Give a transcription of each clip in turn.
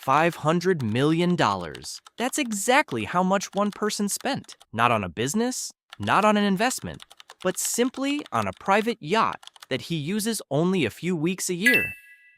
$500 million. That's exactly how much one person spent. Not on a business, not on an investment, but simply on a private yacht that he uses only a few weeks a year.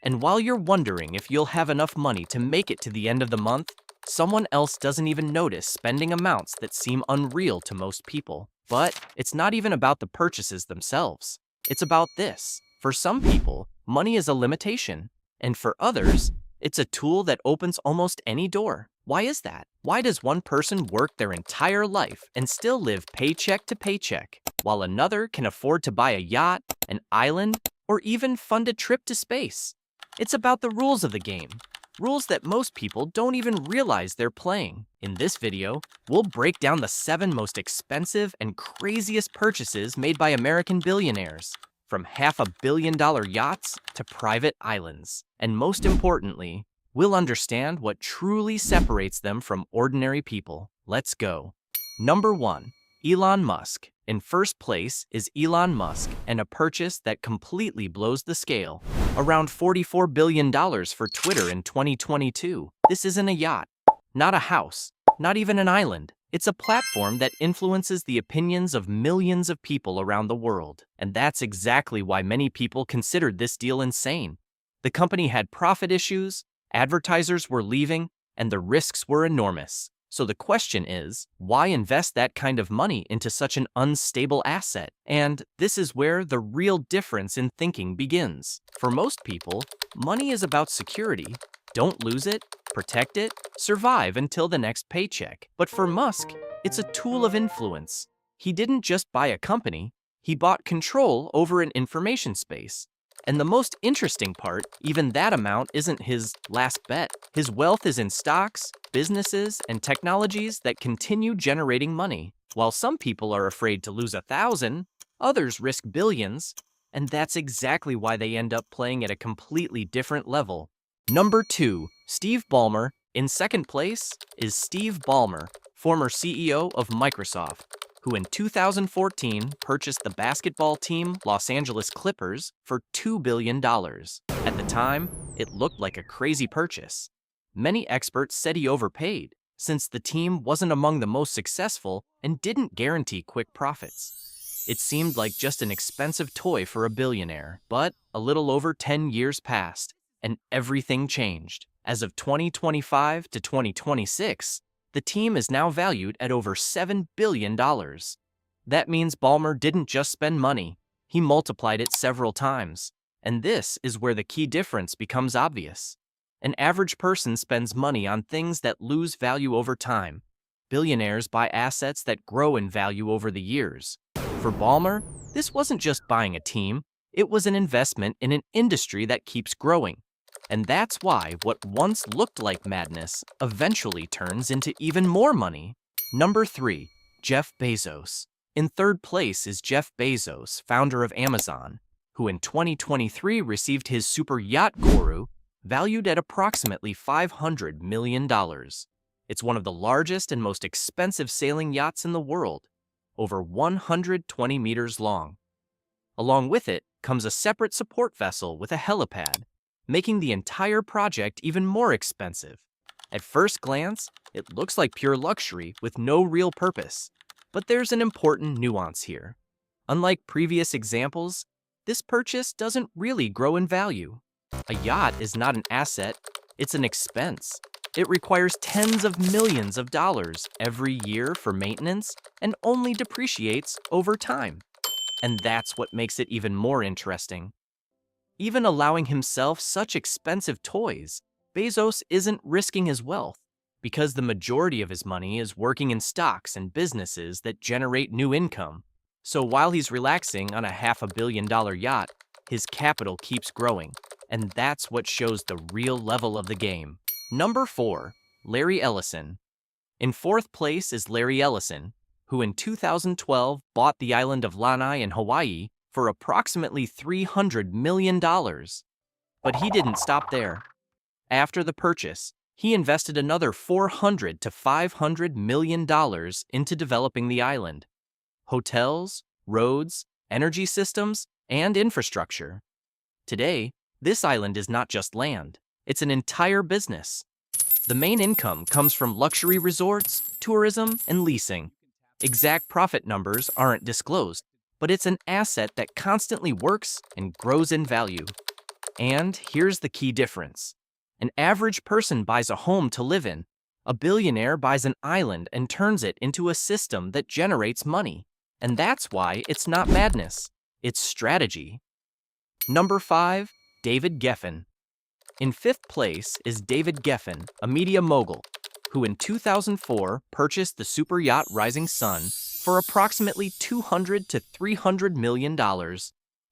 And while you're wondering if you'll have enough money to make it to the end of the month, someone else doesn't even notice spending amounts that seem unreal to most people. But it's not even about the purchases themselves. It's about this. For some people, money is a limitation. And for others, it's a tool that opens almost any door. Why is that? Why does one person work their entire life and still live paycheck to paycheck, while another can afford to buy a yacht, an island, or even fund a trip to space? It's about the rules of the game. Rules that most people don't even realize they're playing. In this video, we'll break down the 7 most expensive and craziest purchases made by American billionaires, from $500 million yachts to private islands. And most importantly, we'll understand what truly separates them from ordinary people. Let's go. Number 1. Elon Musk. In first place is Elon Musk and a purchase that completely blows the scale. Around $44 billion for Twitter in 2022. This isn't a yacht, not a house, not even an island. It's a platform that influences the opinions of millions of people around the world. And that's exactly why many people considered this deal insane. The company had profit issues, advertisers were leaving, and the risks were enormous. So the question is, why invest that kind of money into such an unstable asset? And this is where the real difference in thinking begins. For most people, money is about security. Don't lose it, protect it, survive until the next paycheck. But for Musk, it's a tool of influence. He didn't just buy a company, he bought control over an information space. And the most interesting part, even that amount isn't his last bet. His wealth is in stocks, businesses, and technologies that continue generating money. While some people are afraid to lose 1,000, others risk billions, and that's exactly why they end up playing at a completely different level. Number 2, Steve Ballmer. In second place is Steve Ballmer, former CEO of Microsoft, who in 2014 purchased the basketball team Los Angeles Clippers for $2 billion. At the time, it looked like a crazy purchase. Many experts said he overpaid, since the team wasn't among the most successful and didn't guarantee quick profits. It seemed like just an expensive toy for a billionaire. But a little over 10 years passed, and everything changed. As of 2025 to 2026, the team is now valued at over $7 billion. That means Ballmer didn't just spend money, he multiplied it several times. And this is where the key difference becomes obvious. An average person spends money on things that lose value over time. Billionaires buy assets that grow in value over the years. For Ballmer, this wasn't just buying a team, it was an investment in an industry that keeps growing. And that's why what once looked like madness eventually turns into even more money. Number 3, Jeff Bezos. In third place is Jeff Bezos, founder of Amazon, who in 2023 received his Superyacht Guru, valued at approximately $500 million. It's one of the largest and most expensive sailing yachts in the world, over 120 meters long. Along with it comes a separate support vessel with a helipad, making the entire project even more expensive. At first glance, it looks like pure luxury with no real purpose. But there's an important nuance here. Unlike previous examples, this purchase doesn't really grow in value. A yacht is not an asset, it's an expense. It requires tens of millions of dollars every year for maintenance and only depreciates over time. And that's what makes it even more interesting. Even allowing himself such expensive toys, Bezos isn't risking his wealth, because the majority of his money is working in stocks and businesses that generate new income. So while he's relaxing on a $500 million yacht, his capital keeps growing, and that's what shows the real level of the game. Number 4, Larry Ellison. In fourth place is Larry Ellison, who in 2012 bought the island of Lanai in Hawaii for approximately $300 million. But he didn't stop there. After the purchase, he invested another $400 to $500 million into developing the island. Hotels, roads, energy systems, and infrastructure. Today, this island is not just land, it's an entire business. The main income comes from luxury resorts, tourism, and leasing. Exact profit numbers aren't disclosed, but it's an asset that constantly works and grows in value. And here's the key difference. An average person buys a home to live in. A billionaire buys an island and turns it into a system that generates money. And that's why it's not madness, it's strategy. Number 5, David Geffen. In 5th place is David Geffen, a media mogul, who in 2004 purchased the Superyacht Rising Sun for approximately $200 to $300 million.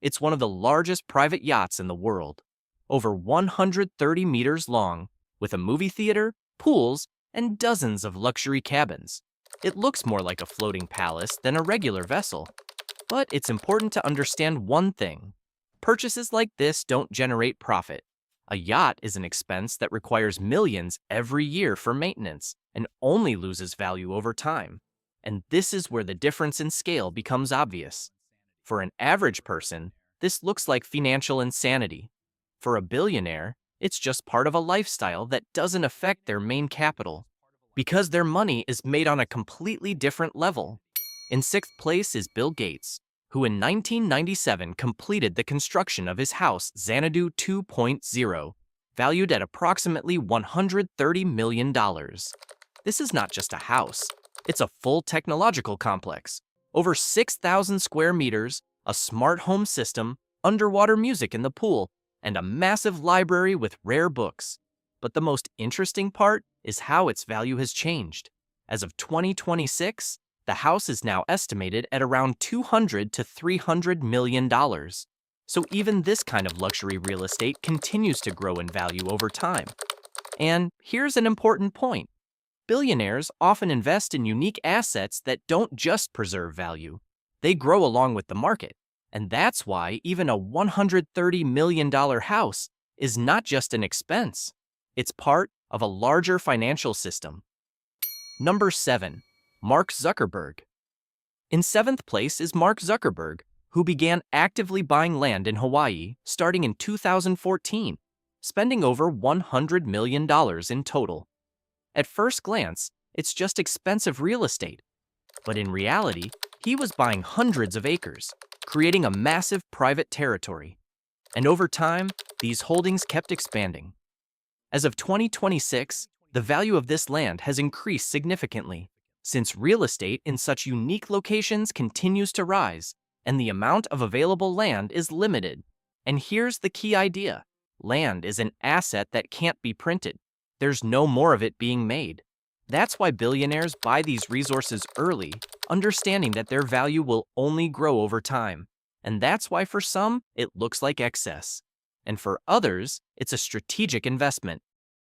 It's one of the largest private yachts in the world, over 130 meters long, with a movie theater, pools, and dozens of luxury cabins. It looks more like a floating palace than a regular vessel. But it's important to understand one thing. Purchases like this don't generate profit. A yacht is an expense that requires millions every year for maintenance and only loses value over time. And this is where the difference in scale becomes obvious. For an average person, this looks like financial insanity. For a billionaire, it's just part of a lifestyle that doesn't affect their main capital, because their money is made on a completely different level. In 6th place is Bill Gates, who in 1997 completed the construction of his house Xanadu 2.0, valued at approximately $130 million. This is not just a house, it's a full technological complex. Over 6,000 square meters, a smart home system, underwater music in the pool, and a massive library with rare books. But the most interesting part is how its value has changed. As of 2026, the house is now estimated at around $200 to $300 million. So even this kind of luxury real estate continues to grow in value over time. And here's an important point. Billionaires often invest in unique assets that don't just preserve value. They grow along with the market. And that's why even a $130 million house is not just an expense. It's part of a larger financial system. Number 7. Mark Zuckerberg. In 7th place is Mark Zuckerberg, who began actively buying land in Hawaii starting in 2014, spending over $100 million in total. At first glance, it's just expensive real estate. But in reality, he was buying hundreds of acres, creating a massive private territory. And over time, these holdings kept expanding. As of 2026, the value of this land has increased significantly, since real estate in such unique locations continues to rise, and the amount of available land is limited. And here's the key idea. Land is an asset that can't be printed. There's no more of it being made. That's why billionaires buy these resources early, understanding that their value will only grow over time. And that's why for some, it looks like excess. And for others, it's a strategic investment,